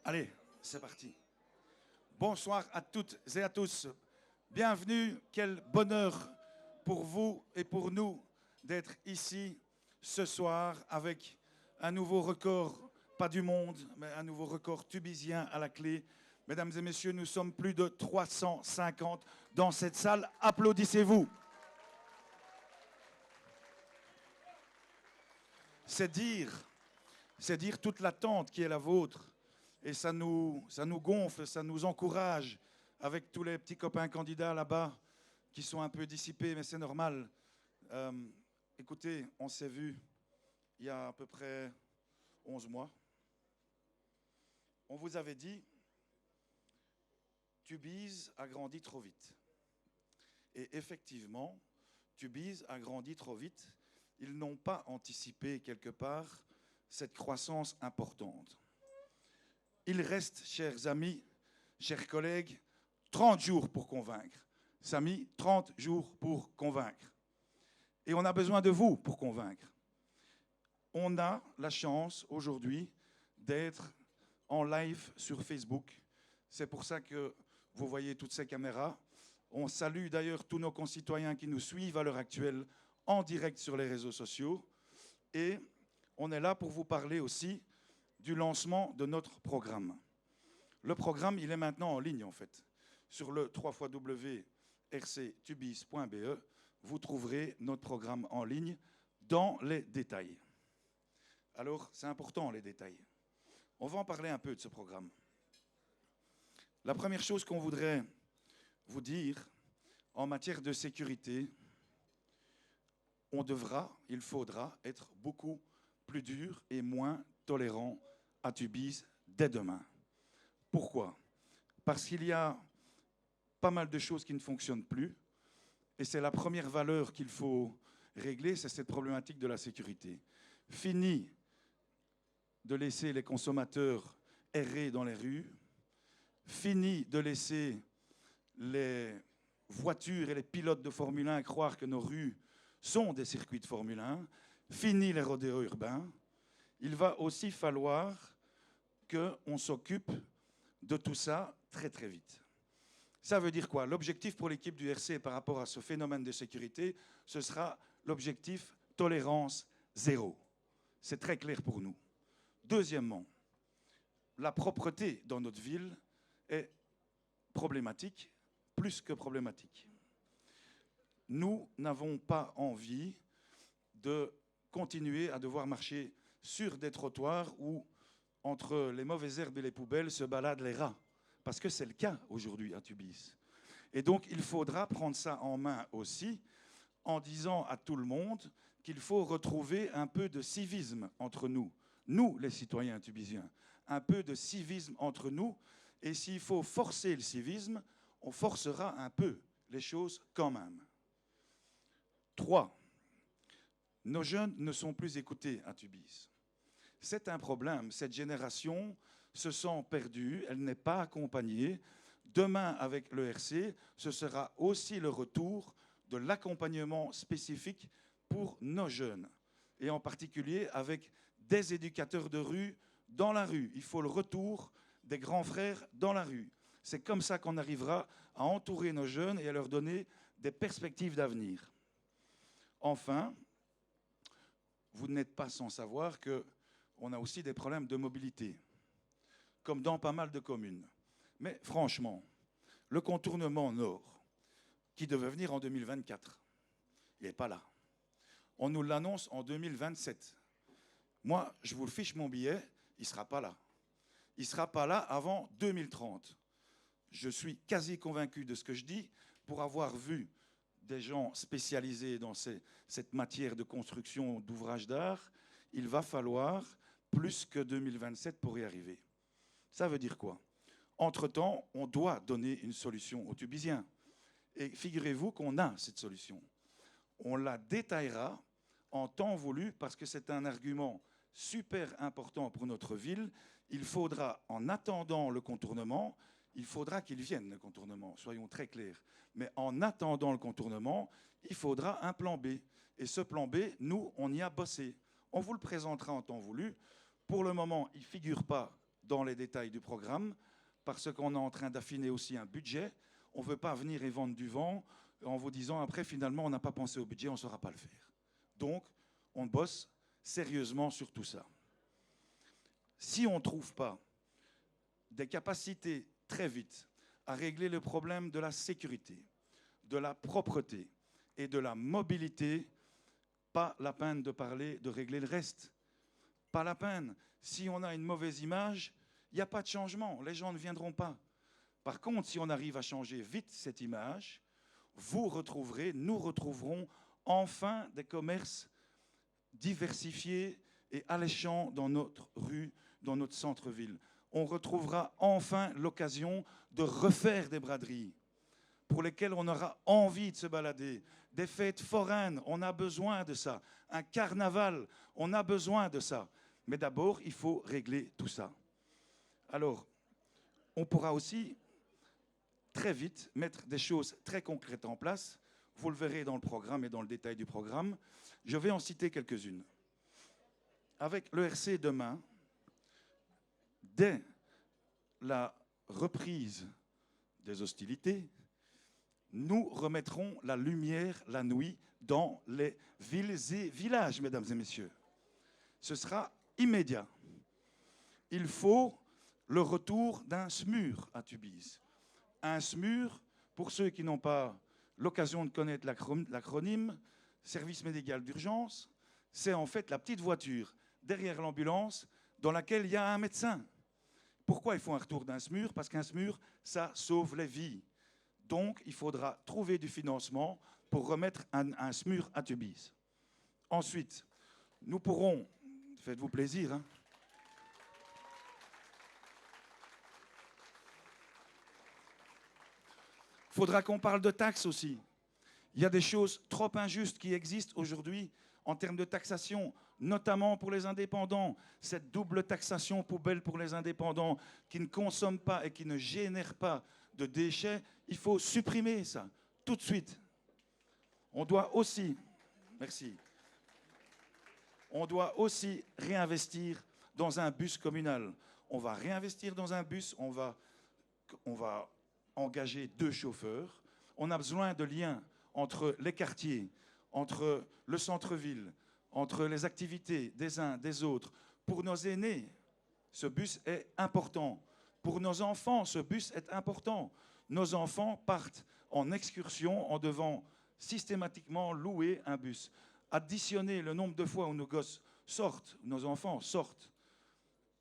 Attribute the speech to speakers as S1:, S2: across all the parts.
S1: Allez, c'est parti. Bonsoir à toutes et à tous. Bienvenue, quel bonheur pour vous et pour nous d'être ici ce soir avec un nouveau record, pas du monde, mais un nouveau record tubisien à la clé. Mesdames et messieurs, nous sommes plus de 350 dans cette salle. Applaudissez-vous. C'est dire toute l'attente qui est la vôtre. Et ça nous gonfle, ça nous encourage avec tous les petits copains candidats là-bas qui sont un peu dissipés, mais c'est normal. Euh, Écoutez, on s'est vu il y a à peu près 11 mois. On vous avait dit, Tubize a grandi trop vite. Et effectivement, Tubize a grandi trop vite. Ils n'ont pas anticipé quelque part cette croissance importante. Il reste, chers amis, chers collègues, 30 jours pour convaincre. Samy, 30 jours pour convaincre. Et on a besoin de vous pour convaincre. On a la chance aujourd'hui d'être en live sur Facebook. C'est pour ça que vous voyez toutes ces caméras. On salue d'ailleurs tous nos concitoyens qui nous suivent à l'heure actuelle en direct sur les réseaux sociaux. Et on est là pour vous parler aussi du lancement de notre programme. Le programme, il est maintenant en ligne, en fait. Sur le www.rctubize.be, vous trouverez notre programme en ligne dans les détails. Alors, c'est important, les détails. On va en parler un peu de ce programme. La première chose qu'on voudrait vous dire, en matière de sécurité, il faudra être beaucoup plus dur et moins tolérant à Tubize dès demain. Pourquoi? Parce qu'il y a pas mal de choses qui ne fonctionnent plus, et c'est la première valeur qu'il faut régler, c'est cette problématique de la sécurité. Fini de laisser les consommateurs errer dans les rues, fini de laisser les voitures et les pilotes de Formule 1 croire que nos rues sont des circuits de Formule 1, fini les rodéos urbains. Il va aussi falloir qu'on s'occupe de tout ça très très vite. Ça veut dire quoi? L'objectif pour l'équipe du RC par rapport à ce phénomène de sécurité, ce sera l'objectif tolérance zéro. C'est très clair pour nous. Deuxièmement, la propreté dans notre ville est problématique, plus que problématique. Nous n'avons pas envie de continuer à devoir marcher sur des trottoirs où, entre les mauvaises herbes et les poubelles, se baladent les rats. Parce que c'est le cas aujourd'hui à Tubize. Et donc, il faudra prendre ça en main aussi, en disant à tout le monde qu'il faut retrouver un peu de civisme entre nous. Nous, les citoyens tubiziens. Un peu de civisme entre nous. Et s'il faut forcer le civisme, on forcera un peu les choses quand même. 3. Nos jeunes ne sont plus écoutés à Tubize. C'est un problème. Cette génération se sent perdue, elle n'est pas accompagnée. Demain, avec le RC, ce sera aussi le retour de l'accompagnement spécifique pour nos jeunes, et en particulier avec des éducateurs de rue dans la rue. Il faut le retour des grands frères dans la rue. C'est comme ça qu'on arrivera à entourer nos jeunes et à leur donner des perspectives d'avenir. Enfin, vous n'êtes pas sans savoir qu'on a aussi des problèmes de mobilité, comme dans pas mal de communes. Mais franchement, le contournement nord, qui devait venir en 2024, il n'est pas là. On nous l'annonce en 2027. Moi, je vous le fiche mon billet, il ne sera pas là. Il ne sera pas là avant 2030. Je suis quasi convaincu de ce que je dis pour avoir vu des gens spécialisés dans cette matière de construction d'ouvrages d'art. Il va falloir plus que 2027 pour y arriver. Ça veut dire quoi? Entre-temps, on doit donner une solution aux Tubiziens. Et figurez-vous qu'on a cette solution. On la détaillera en temps voulu parce que c'est un argument super important pour notre ville. Il faudra, en attendant le contournement, il faudra qu'il vienne, le contournement, soyons très clairs. Mais en attendant le contournement, il faudra un plan B. Et ce plan B, nous, on y a bossé. On vous le présentera en temps voulu. Pour le moment, il ne figure pas dans les détails du programme parce qu'on est en train d'affiner aussi un budget. On ne veut pas venir et vendre du vent en vous disant après, finalement, on n'a pas pensé au budget, on ne saura pas le faire. Donc, on bosse sérieusement sur tout ça. Si on ne trouve pas des capacités très vite à régler le problème de la sécurité, de la propreté et de la mobilité, pas la peine de parler de régler le reste. Pas la peine. Si on a une mauvaise image, il n'y a pas de changement. Les gens ne viendront pas. Par contre, si on arrive à changer vite cette image, vous retrouverez, nous retrouverons enfin des commerces diversifiés et alléchants dans notre rue, dans notre centre-ville. On retrouvera enfin l'occasion de refaire des braderies pour lesquelles on aura envie de se balader. Des fêtes foraines, on a besoin de ça. Un carnaval, on a besoin de ça. Mais d'abord, il faut régler tout ça. Alors, on pourra aussi très vite mettre des choses très concrètes en place. Vous le verrez dans le programme et dans le détail du programme. Je vais en citer quelques-unes. Avec l'ERC demain, dès la reprise des hostilités, nous remettrons la lumière la nuit dans les villes et villages, mesdames et messieurs. Ce sera immédiat. Il faut le retour d'un SMUR à Tubize. Un SMUR, pour ceux qui n'ont pas l'occasion de connaître l'acronyme, Service médical d'urgence, c'est en fait la petite voiture derrière l'ambulance dans laquelle il y a un médecin. Pourquoi il faut un retour d'un SMUR? Parce qu'un SMUR, ça sauve les vies. Donc, il faudra trouver du financement pour remettre un SMUR à Tubize. Ensuite, nous pourrons, faites-vous plaisir, hein, il faudra qu'on parle de taxes aussi. Il y a des choses trop injustes qui existent aujourd'hui en termes de taxation, notamment pour les indépendants. Cette double taxation poubelle pour les indépendants qui ne consomment pas et qui ne génèrent pas de déchets, il faut supprimer ça tout de suite. On doit aussi, merci, on doit aussi réinvestir dans un bus communal. On va réinvestir dans un bus, on va engager 2 chauffeurs. On a besoin de liens entre les quartiers, entre le centre-ville, entre les activités des uns, des autres. Pour nos aînés, ce bus est important. Pour nos enfants, ce bus est important. Nos enfants partent en excursion en devant systématiquement louer un bus. Additionner le nombre de fois où nos gosses sortent, nos enfants sortent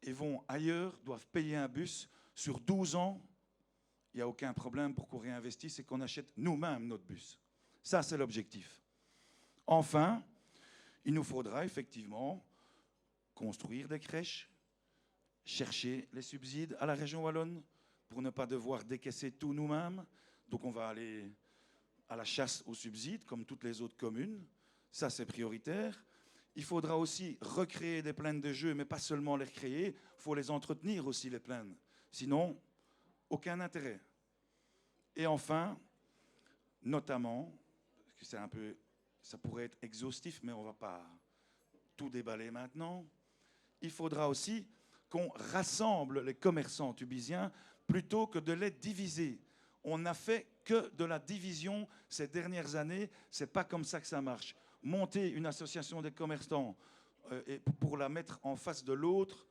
S1: et vont ailleurs, doivent payer un bus sur 12 ans, il n'y a aucun problème pour qu'on réinvestisse et qu'on achète nous-mêmes notre bus. Ça, c'est l'objectif. Enfin, il nous faudra effectivement construire des crèches, chercher les subsides à la région wallonne pour ne pas devoir décaisser tout nous-mêmes. Donc on va aller à la chasse aux subsides, comme toutes les autres communes. Ça, c'est prioritaire. Il faudra aussi recréer des plaines de jeux, mais pas seulement les recréer, il faut les entretenir aussi, les plaines. Sinon, aucun intérêt. Et enfin, notamment, parce que c'est un peu, ça pourrait être exhaustif, mais on ne va pas tout déballer maintenant, il faudra aussi qu'on rassemble les commerçants tubiziens plutôt que de les diviser. On n'a fait que de la division ces dernières années, ce n'est pas comme ça que ça marche. Monter une association des commerçants et pour la mettre en face de l'autre,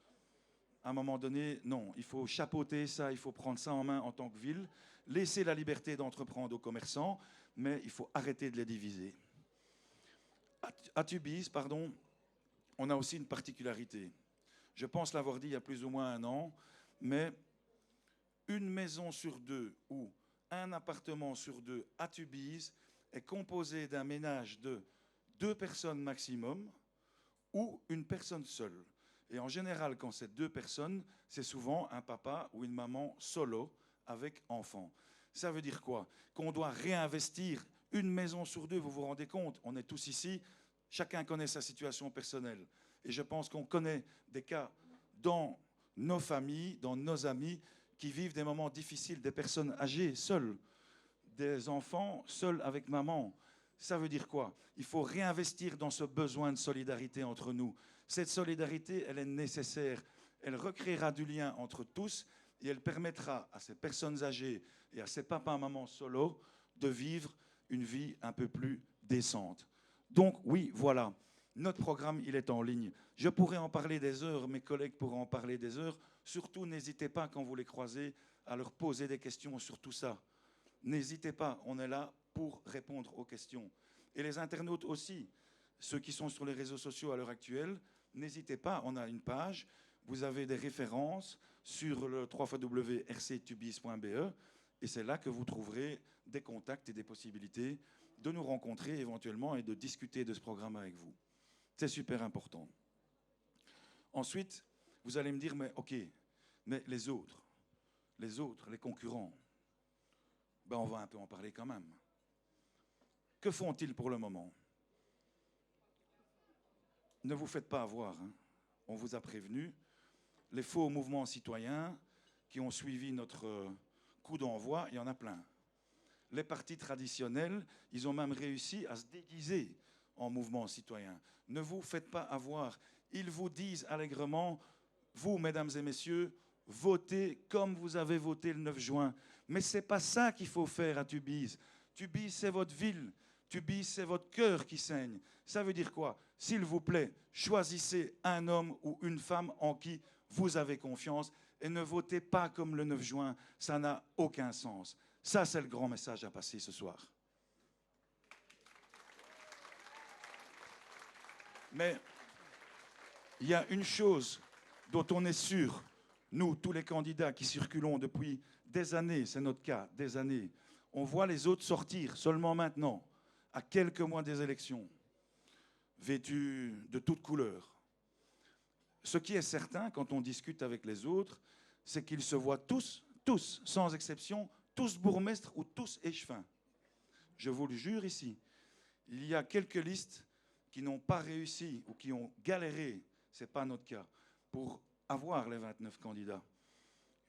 S1: à un moment donné, non, il faut chapeauter ça, il faut prendre ça en main en tant que ville, laisser la liberté d'entreprendre aux commerçants, mais il faut arrêter de les diviser. À Tubize, pardon, on a aussi une particularité. Je pense l'avoir dit il y a plus ou moins 1 an, mais une maison sur 2 ou un appartement sur 2 à Tubize est composé d'un ménage de 2 personnes maximum ou une personne seule. Et en général, quand c'est 2 personnes, c'est souvent un papa ou une maman solo avec enfant. Ça veut dire quoi? Qu'on doit réinvestir une maison sur 2, vous vous rendez compte? On est tous ici, chacun connaît sa situation personnelle. Et je pense qu'on connaît des cas dans nos familles, dans nos amis, qui vivent des moments difficiles, des personnes âgées, seules, des enfants seuls avec maman. Ça veut dire quoi? Il faut réinvestir dans ce besoin de solidarité entre nous. Cette solidarité, elle est nécessaire. Elle recréera du lien entre tous et elle permettra à ces personnes âgées et à ces papas et mamans solo de vivre une vie un peu plus décente. Donc oui, voilà, notre programme, il est en ligne. Je pourrais en parler des heures, mes collègues pourraient en parler des heures. Surtout, n'hésitez pas, quand vous les croisez, à leur poser des questions sur tout ça. N'hésitez pas, on est là pour répondre aux questions. Et les internautes aussi, ceux qui sont sur les réseaux sociaux à l'heure actuelle, n'hésitez pas, on a une page, vous avez des références sur le www.rctubis.be et c'est là que vous trouverez des contacts et des possibilités de nous rencontrer éventuellement et de discuter de ce programme avec vous. C'est super important. Ensuite, vous allez me dire, mais ok, mais les autres, les concurrents, ben on va un peu en parler quand même. Que font-ils pour le moment? Ne vous faites pas avoir, hein. On vous a prévenu. Les faux mouvements citoyens qui ont suivi notre coup d'envoi, il y en a plein. Les partis traditionnels, ils ont même réussi à se déguiser en mouvement citoyen. Ne vous faites pas avoir. Ils vous disent allègrement, vous, mesdames et messieurs, votez comme vous avez voté le 9 juin. Mais ce n'est pas ça qu'il faut faire à Tubize. Tubize, c'est votre ville. Tubize, c'est votre cœur qui saigne. Ça veut dire quoi? S'il vous plaît, choisissez un homme ou une femme en qui vous avez confiance et ne votez pas comme le 9 juin. Ça n'a aucun sens. Ça, c'est le grand message à passer ce soir. Mais il y a une chose dont on est sûr, nous, tous les candidats qui circulons depuis des années, c'est notre cas, des années, on voit les autres sortir seulement maintenant, à quelques mois des élections, vêtus de toutes couleurs. Ce qui est certain, quand on discute avec les autres, c'est qu'ils se voient tous, sans exception, tous bourgmestres ou tous échevins. Je vous le jure ici, il y a quelques listes qui n'ont pas réussi ou qui ont galéré, ce n'est pas notre cas, pour avoir les 29 candidats.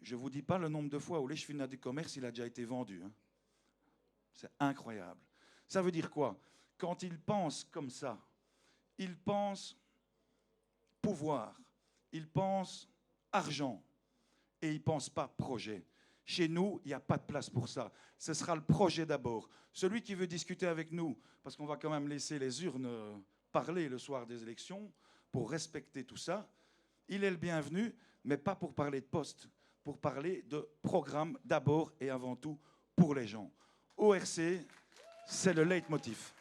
S1: Je ne vous dis pas le nombre de fois où l'échevinat du commerce, il a déjà été vendu. Hein. C'est incroyable. Ça veut dire quoi? Quand ils pensent comme ça, ils pensent pouvoir, ils pensent argent et ils ne pensent pas projet. Chez nous, il n'y a pas de place pour ça. Ce sera le projet d'abord. Celui qui veut discuter avec nous, parce qu'on va quand même laisser les urnes parler le soir des élections, pour respecter tout ça, il est le bienvenu, mais pas pour parler de poste, pour parler de programme d'abord et avant tout pour les gens. ORC, c'est le leitmotiv.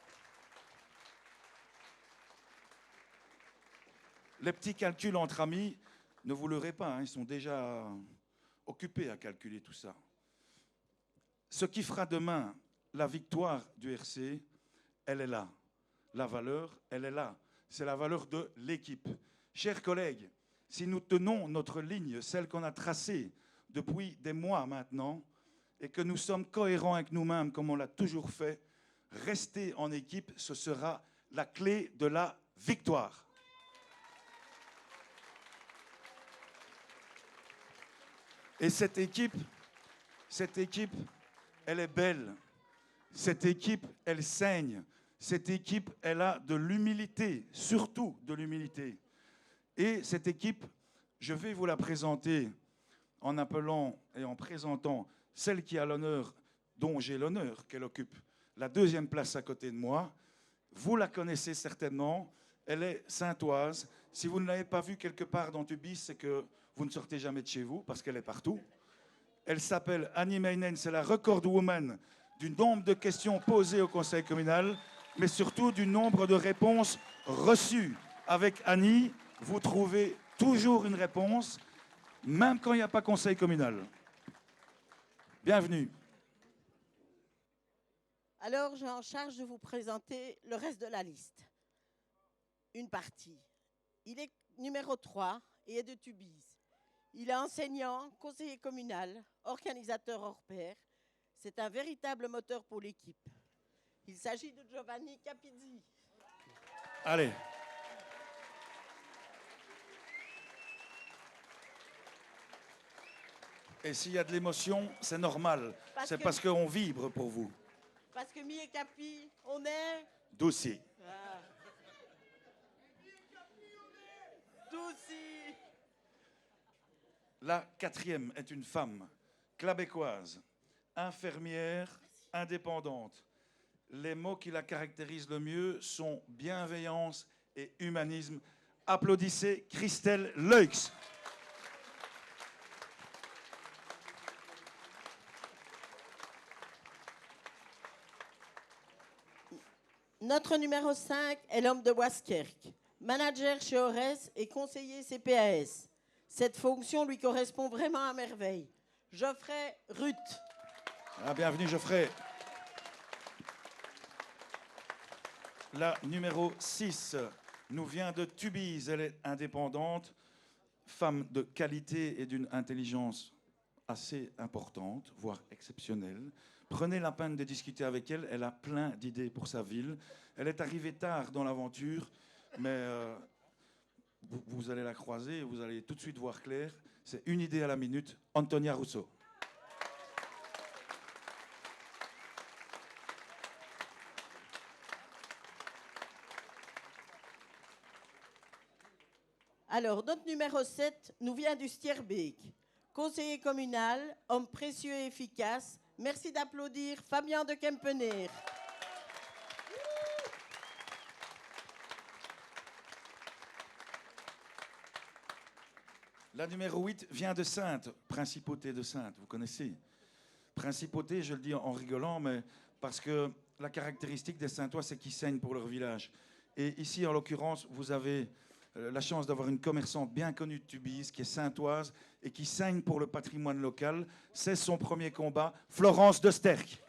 S1: Les petits calculs entre amis, ne vous leurrez pas, hein, ils sont déjà occupés à calculer tout ça. Ce qui fera demain la victoire du RC, elle est là. La valeur, elle est là. C'est la valeur de l'équipe. Chers collègues, si nous tenons notre ligne, celle qu'on a tracée depuis des mois maintenant, et que nous sommes cohérents avec nous-mêmes comme on l'a toujours fait, rester en équipe, ce sera la clé de la victoire. Et cette équipe, elle est belle. Cette équipe, elle saigne. Cette équipe, elle a de l'humilité, surtout de l'humilité. Et cette équipe, je vais vous la présenter en appelant et en présentant celle qui a l'honneur, dont j'ai l'honneur qu'elle occupe la deuxième place à côté de moi. Vous la connaissez certainement. Elle est saintoise. Si vous ne l'avez pas vue quelque part dans Tubize, c'est que vous ne sortez jamais de chez vous, parce qu'elle est partout. Elle s'appelle Annie Meinen, c'est la record woman du nombre de questions posées au conseil communal, mais surtout du nombre de réponses reçues. Avec Annie, vous trouvez toujours une réponse, même quand il n'y a pas conseil communal. Bienvenue.
S2: Alors, j'ai en charge de vous présenter le reste de la liste. Une partie. Il est numéro 3 et est de Tubize. Il est enseignant, conseiller communal, organisateur hors pair. C'est un véritable moteur pour l'équipe. Il s'agit de Giovanni Capizzi.
S1: Allez. Et s'il y a de l'émotion, c'est normal. C'est parce qu'on vibre pour vous.
S2: Parce que mi et Capi, on est...
S1: Dossier.
S2: Dossier.
S1: La quatrième est une femme, clabécoise, infirmière, indépendante. Les mots qui la caractérisent le mieux sont bienveillance et humanisme. Applaudissez Christelle Leux.
S2: Notre numéro 5 est l'homme de Boiskerk, manager chez Ores et conseiller CPAS. Cette fonction lui correspond vraiment à merveille. Geoffrey Ruth.
S1: Ah, bienvenue Geoffrey. La numéro 6 nous vient de Tubize. Elle est indépendante, femme de qualité et d'une intelligence assez importante, voire exceptionnelle. Prenez la peine de discuter avec elle. Elle a plein d'idées pour sa ville. Elle est arrivée tard dans l'aventure, mais vous allez la croiser et vous allez tout de suite voir clair. C'est une idée à la minute. Antonia Rousseau.
S2: Alors, notre numéro 7 nous vient du Stierbeek. Conseiller communal, homme précieux et efficace. Merci d'applaudir Fabien de Kempeneer.
S1: La numéro 8 vient de Saintes, principauté de Saintes, vous connaissez. Principauté, je le dis en rigolant, mais parce que la caractéristique des Saintois, c'est qu'ils saignent pour leur village. Et ici, en l'occurrence, vous avez la chance d'avoir une commerçante bien connue de Tubize, qui est saintoise et qui saigne pour le patrimoine local. C'est son premier combat, Florence de Sterck.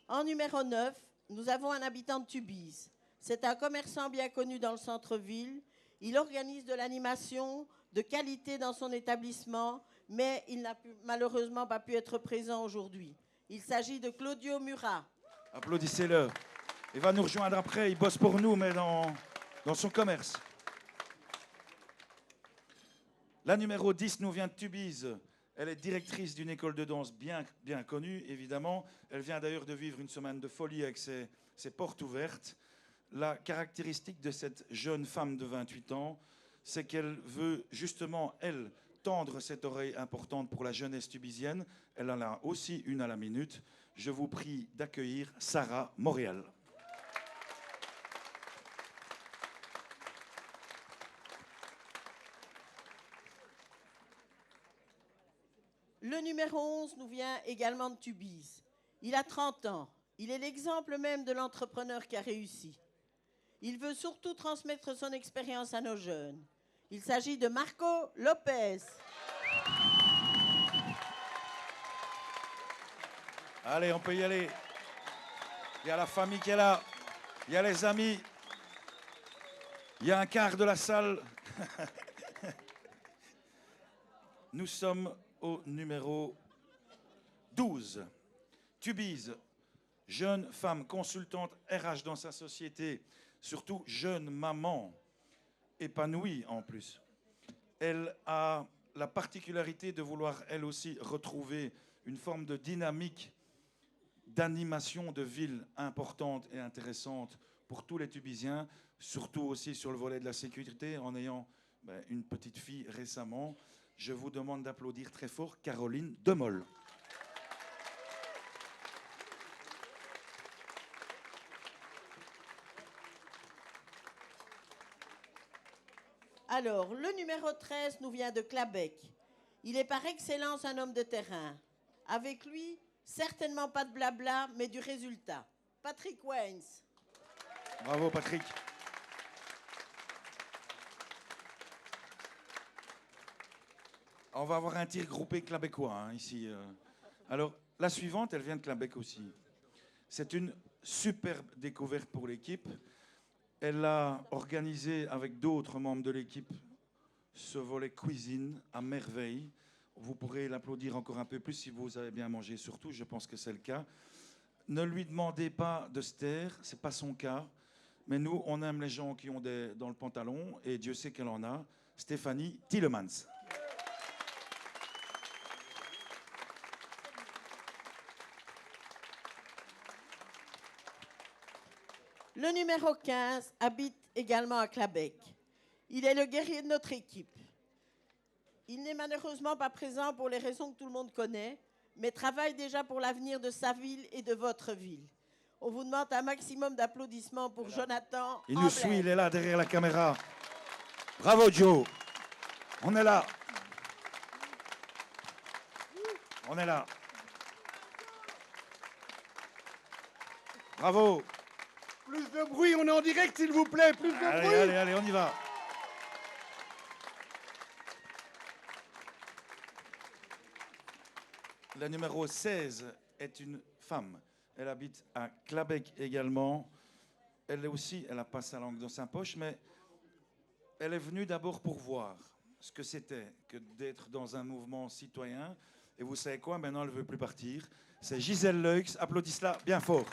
S2: En numéro 9, nous avons un habitant de Tubize. C'est un commerçant bien connu dans le centre-ville. Il organise de l'animation de qualité dans son établissement, mais il n'a malheureusement pas pu être présent aujourd'hui. Il s'agit de Claudio Murat.
S1: Applaudissez-le. Il va nous rejoindre après. Il bosse pour nous, mais dans son commerce. La numéro 10 nous vient de Tubize. Elle est directrice d'une école de danse bien connue, évidemment. Elle vient d'ailleurs de vivre une semaine de folie avec ses portes ouvertes. La caractéristique de cette jeune femme de 28 ans, c'est qu'elle veut justement, elle, tendre cette oreille importante pour la jeunesse tubizienne. Elle en a aussi une à la minute. Je vous prie d'accueillir Sarah Montréal.
S2: Le numéro 11 nous vient également de Tubize. Il a 30 ans. Il est l'exemple même de l'entrepreneur qui a réussi. Il veut surtout transmettre son expérience à nos jeunes. Il s'agit de Marco Lopez.
S1: Allez, on peut y aller. Il y a la famille qui est là. Il y a les amis. Il y a un quart de la salle. Nous sommes au numéro 12. Tubize, jeune femme consultante RH dans sa société, surtout jeune maman, épanouie en plus. Elle a la particularité de vouloir elle aussi retrouver une forme de dynamique, d'animation de ville importante et intéressante pour tous les Tubiziens, surtout aussi sur le volet de la sécurité, en ayant une petite fille récemment. Je vous demande d'applaudir très fort Caroline Demolle.
S2: Alors, le numéro 13 nous vient de Clabec. Il est par excellence un homme de terrain. Avec lui, certainement pas de blabla, mais du résultat. Patrick Waynes.
S1: Bravo Patrick. On va avoir un tir groupé clabécois ici. Alors, la suivante, elle vient de Clabec aussi. C'est une superbe découverte pour l'équipe. Elle a organisé avec d'autres membres de l'équipe ce volet cuisine à merveille. Vous pourrez l'applaudir encore un peu plus si vous avez bien mangé, surtout, je pense que c'est le cas. Ne lui demandez pas de se taire, ce n'est pas son cas. Mais nous, on aime les gens qui ont des dans le pantalon, et Dieu sait qu'elle en a. Stéphanie Tillemans.
S2: Le numéro 15 habite également à Clabec. Il est le guerrier de notre équipe. Il n'est malheureusement pas présent pour les raisons que tout le monde connaît, mais travaille déjà pour l'avenir de sa ville et de votre ville. On vous demande un maximum d'applaudissements pour Jonathan.
S1: Il nous suit, il est là derrière la caméra. Bravo Joe. On est là. On est là. Bravo.
S3: Plus de bruit, on est en direct s'il vous plaît, plus de bruit.
S1: Allez, on y va. La numéro 16 est une femme. Elle habite à Clabec également. Elle aussi, elle n'a pas sa langue dans sa poche, mais elle est venue d'abord pour voir ce que c'était que d'être dans un mouvement citoyen. Et vous savez quoi, maintenant elle ne veut plus partir. C'est Gisèle Leux, applaudissez-la bien fort.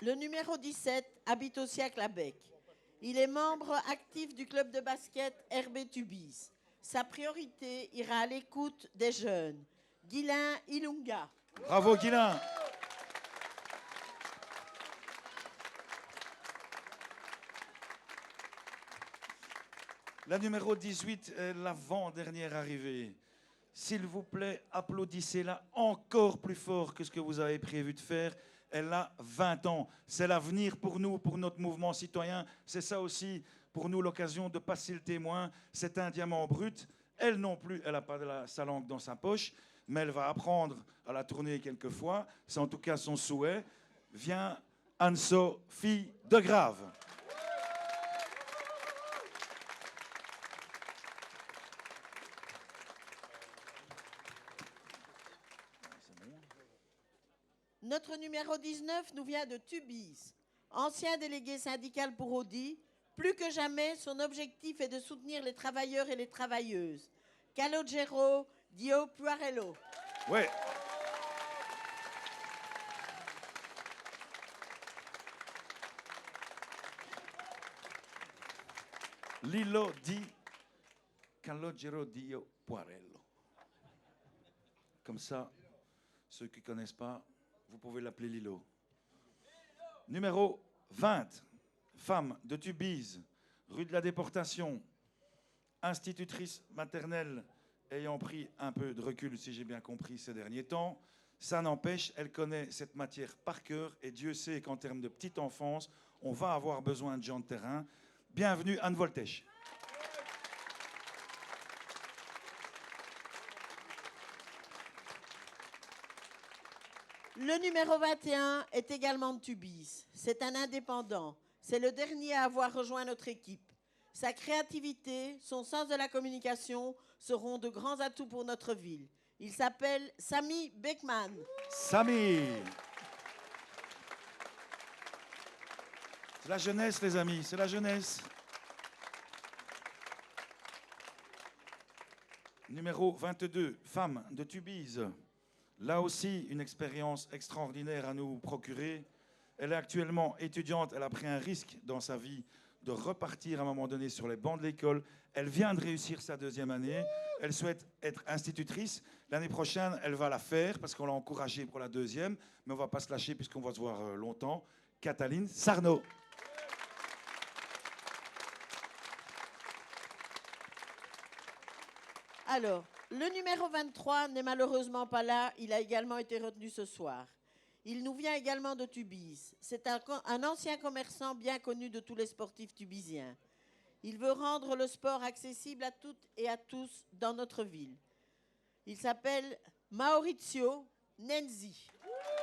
S2: Le numéro 17 habite aussi à Clabec. Il est membre actif du club de basket RB Tubize. Sa priorité ira à l'écoute des jeunes. Guylain Ilunga.
S1: Bravo Guylain. La numéro 18 est l'avant-dernière arrivée. S'il vous plaît, applaudissez-la encore plus fort que ce que vous avez prévu de faire. Elle a 20 ans. C'est l'avenir pour nous, pour notre mouvement citoyen. C'est ça aussi, pour nous, l'occasion de passer le témoin. C'est un diamant brut. Elle non plus, elle n'a pas sa langue dans sa poche, mais elle va apprendre à la tourner quelques fois. C'est en tout cas son souhait. Viens, Anne-Sophie de Grave.
S2: Notre numéro 19 nous vient de Tubize. Ancien délégué syndical pour Audi, plus que jamais, son objectif est de soutenir les travailleurs et les travailleuses. Calogero Dio Puarello.
S1: Ouais. Lilo di Calogero Dio Puarello. Comme ça, ceux qui ne connaissent pas, vous pouvez l'appeler Lilo. Numéro 20, femme de Tubize, rue de la Déportation, institutrice maternelle ayant pris un peu de recul, si j'ai bien compris, ces derniers temps. Ça n'empêche, elle connaît cette matière par cœur et Dieu sait qu'en termes de petite enfance, on va avoir besoin de gens de terrain. Bienvenue Anne Voltèche.
S2: Le numéro 21 est également de Tubize. C'est un indépendant. C'est le dernier à avoir rejoint notre équipe. Sa créativité, son sens de la communication seront de grands atouts pour notre ville. Il s'appelle Sami Beckman.
S1: Sami. C'est la jeunesse, les amis, c'est la jeunesse. Numéro 22, femme de Tubize. Là aussi, une expérience extraordinaire à nous procurer. Elle est actuellement étudiante, elle a pris un risque dans sa vie de repartir à un moment donné sur les bancs de l'école. Elle vient de réussir sa deuxième année. Elle souhaite être institutrice. L'année prochaine, elle va la faire parce qu'on l'a encouragée pour la deuxième. Mais on ne va pas se lâcher puisqu'on va se voir longtemps. Cataline Sarno.
S2: Alors, le numéro 23 n'est malheureusement pas là. Il a également été retenu ce soir. Il nous vient également de Tubize. C'est un ancien commerçant bien connu de tous les sportifs tubiziens. Il veut rendre le sport accessible à toutes et à tous dans notre ville. Il s'appelle Maurizio Nenzi.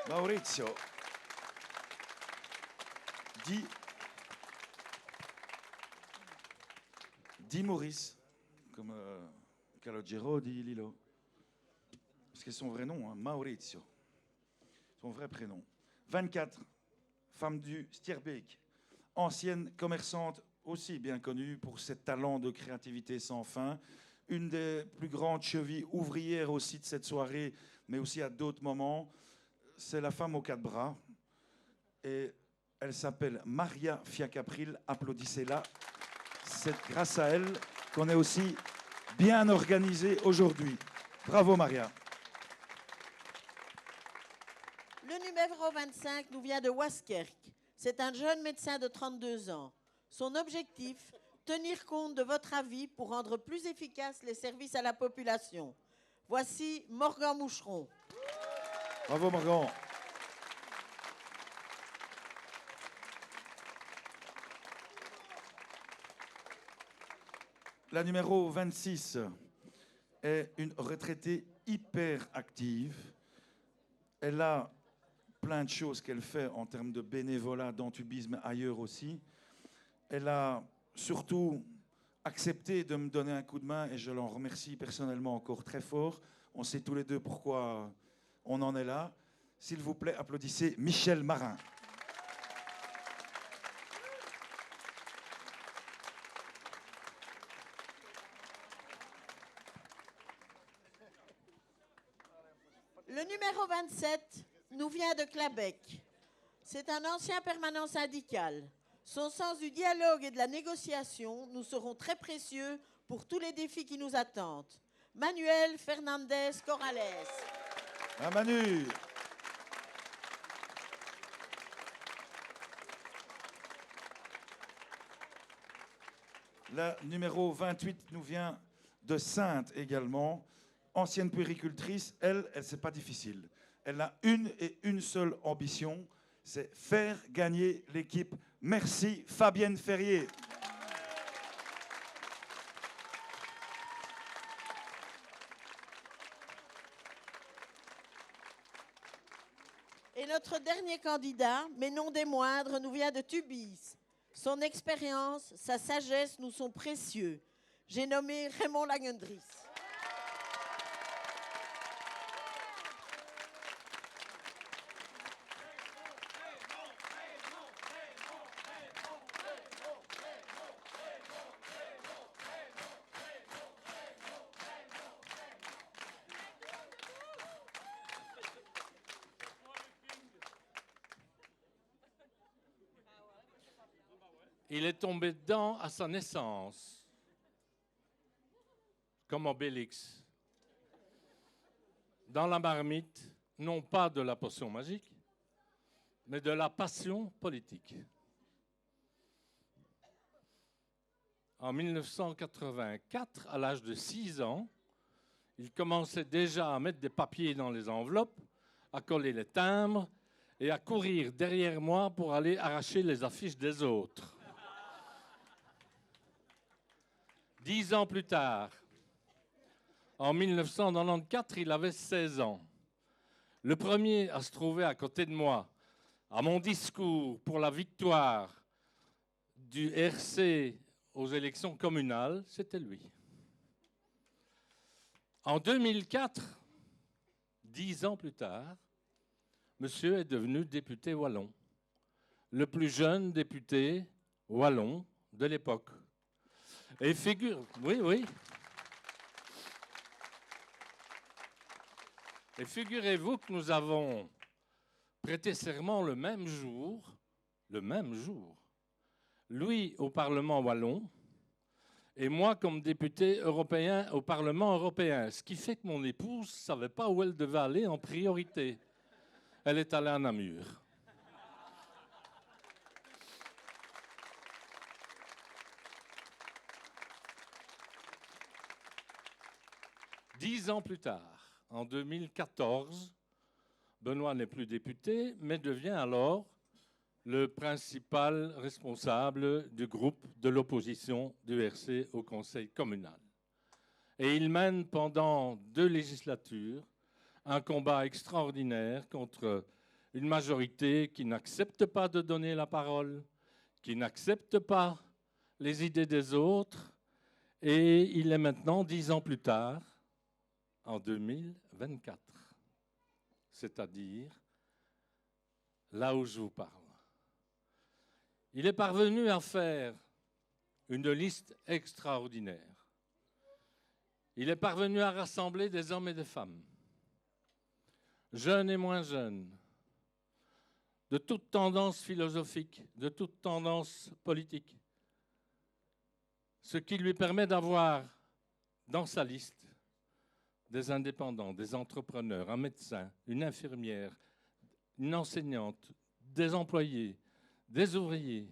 S1: Maurizio. Dit Maurice, comme Calogero dit Lilo. Parce que c'est son vrai nom, hein, Maurizio. Son vrai prénom. 24, femme du Stierbeek. Ancienne commerçante aussi bien connue pour ses talents de créativité sans fin. Une des plus grandes chevilles ouvrières aussi de cette soirée, mais aussi à d'autres moments. C'est la femme aux 4 bras. Et elle s'appelle Maria Fiacapril. Applaudissez-la. C'est grâce à elle qu'on est aussi bien organisé aujourd'hui. Bravo, Maria.
S2: Le numéro 25 nous vient de Waskerk. C'est un jeune médecin de 32 ans. Son objectif, tenir compte de votre avis pour rendre plus efficaces les services à la population. Voici Morgan Moucheron.
S1: Bravo, Morgan. La numéro 26 est une retraitée hyper active. Elle a plein de choses qu'elle fait en termes de bénévolat, d'entubisme ailleurs aussi. Elle a surtout accepté de me donner un coup de main et je l'en remercie personnellement encore très fort. On sait tous les deux pourquoi on en est là. S'il vous plaît, applaudissez Michel Marin.
S2: Le numéro 27 nous vient de Clabec. C'est un ancien permanent syndical. Son sens du dialogue et de la négociation nous seront très précieux pour tous les défis qui nous attendent. Manuel Fernandez Corrales.
S1: Ah, Manu. La numéro 28 nous vient de Sainte également. Ancienne puéricultrice, c'est pas difficile. Elle a une seule ambition, c'est faire gagner l'équipe. Merci Fabienne Ferrier.
S2: Et notre dernier candidat, mais non des moindres, nous vient de Tubize. Son expérience, sa sagesse nous sont précieux. J'ai nommé Raymond Langendries.
S4: Il est tombé dedans à sa naissance, comme Obélix, dans la marmite, non pas de la potion magique, mais de la passion politique. En 1984, à l'âge de 6 ans, il commençait déjà à mettre des papiers dans les enveloppes, à coller les timbres et à courir derrière moi pour aller arracher les affiches des autres. 10 ans plus tard, en 1994, il avait 16 ans. Le premier à se trouver à côté de moi, à mon discours pour la victoire du RC aux élections communales, c'était lui. En 2004, 10 ans plus tard, monsieur est devenu député wallon, le plus jeune député wallon de l'époque. Et oui. Et figurez-vous que nous avons prêté serment le même jour, lui au Parlement wallon et moi comme député européen au Parlement européen. Ce qui fait que mon épouse ne savait pas où elle devait aller en priorité. Elle est allée à Namur. Dix ans plus tard, en 2014, Benoît n'est plus député, mais devient alors le principal responsable du groupe de l'opposition du RC au Conseil communal. Et il mène pendant 2 législatures un combat extraordinaire contre une majorité qui n'accepte pas de donner la parole, qui n'accepte pas les idées des autres. Et il est maintenant, 10 ans plus tard, en 2024, c'est-à-dire là où je vous parle. Il est parvenu à faire une liste extraordinaire. Il est parvenu à rassembler des hommes et des femmes, jeunes et moins jeunes, de toute tendance philosophique, de toute tendance politique, ce qui lui permet d'avoir dans sa liste des indépendants, des entrepreneurs, un médecin, une infirmière, une enseignante, des employés, des ouvriers,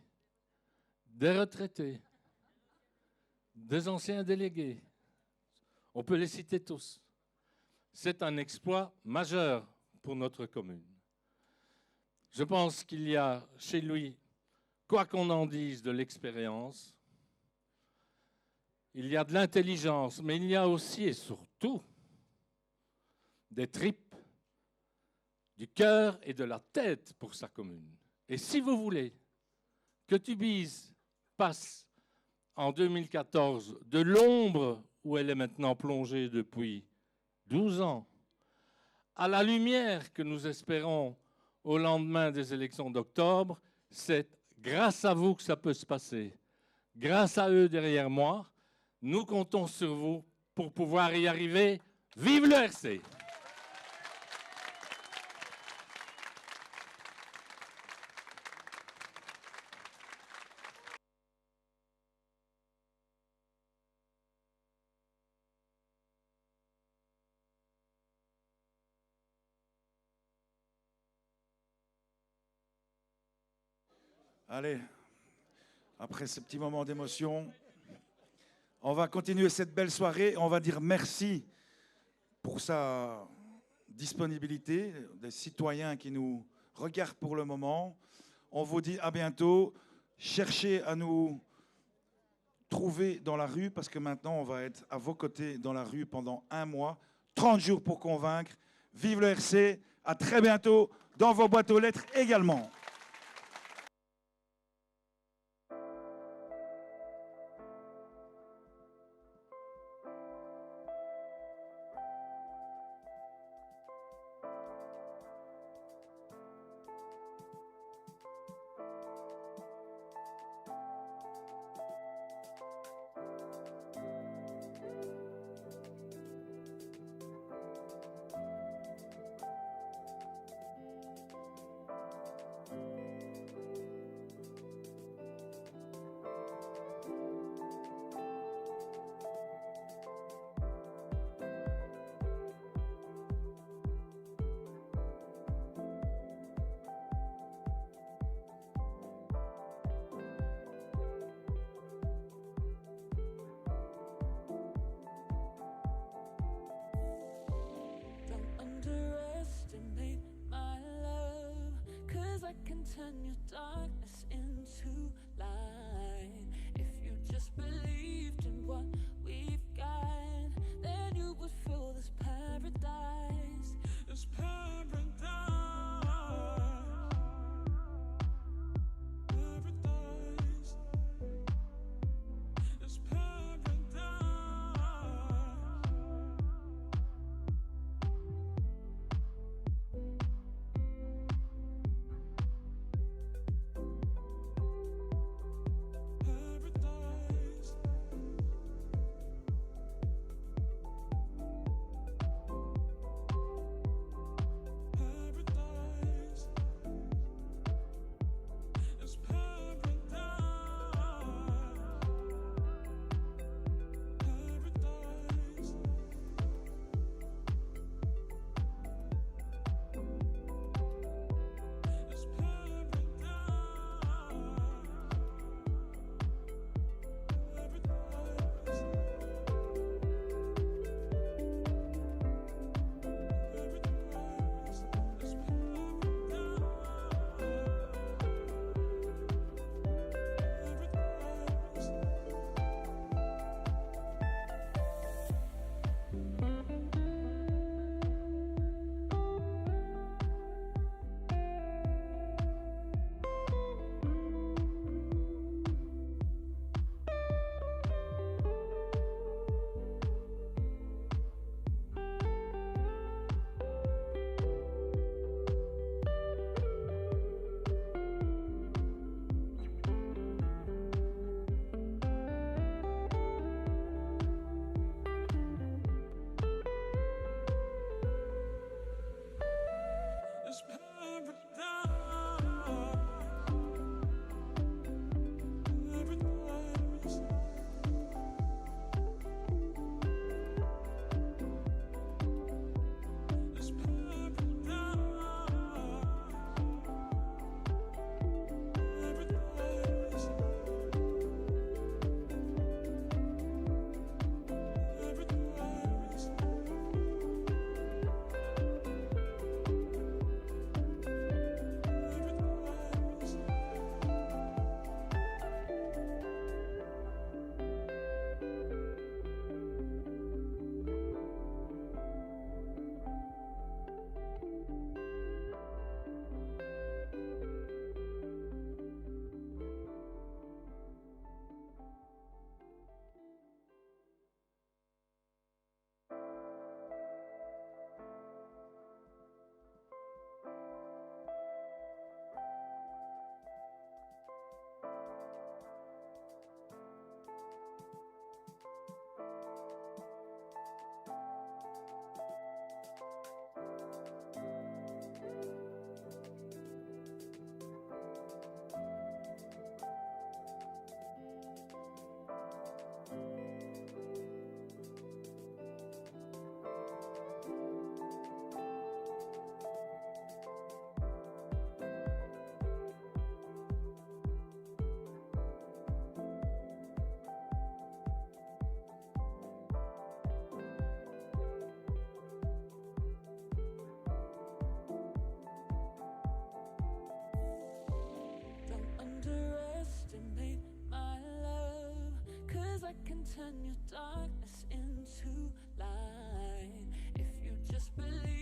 S4: des retraités, des anciens délégués. On peut les citer tous. C'est un exploit majeur pour notre commune. Je pense qu'il y a chez lui, quoi qu'on en dise, de l'expérience, il y a de l'intelligence, mais il y a aussi et surtout des tripes, du cœur et de la tête pour sa commune. Et si vous voulez que Tubize passe en 2014 de l'ombre où elle est maintenant plongée depuis 12 ans à la lumière que nous espérons au lendemain des élections d'octobre, c'est grâce à vous que ça peut se passer. Grâce à eux derrière moi, nous comptons sur vous pour pouvoir y arriver. Vive le RC!
S1: Allez, après ce petit moment d'émotion, on va continuer cette belle soirée. On va dire merci pour sa disponibilité, des citoyens qui nous regardent pour le moment. On vous dit à bientôt. Cherchez à nous trouver dans la rue parce que maintenant, on va être à vos côtés dans la rue pendant 1 mois. 30 jours pour convaincre. Vive le RC. À très bientôt dans vos boîtes aux lettres également.
S5: Turn your darkness into light. If you just believed in what we've got, then you would feel this paradise. This paradise. Paradise. This paradise. can turn your darkness into light if you just believe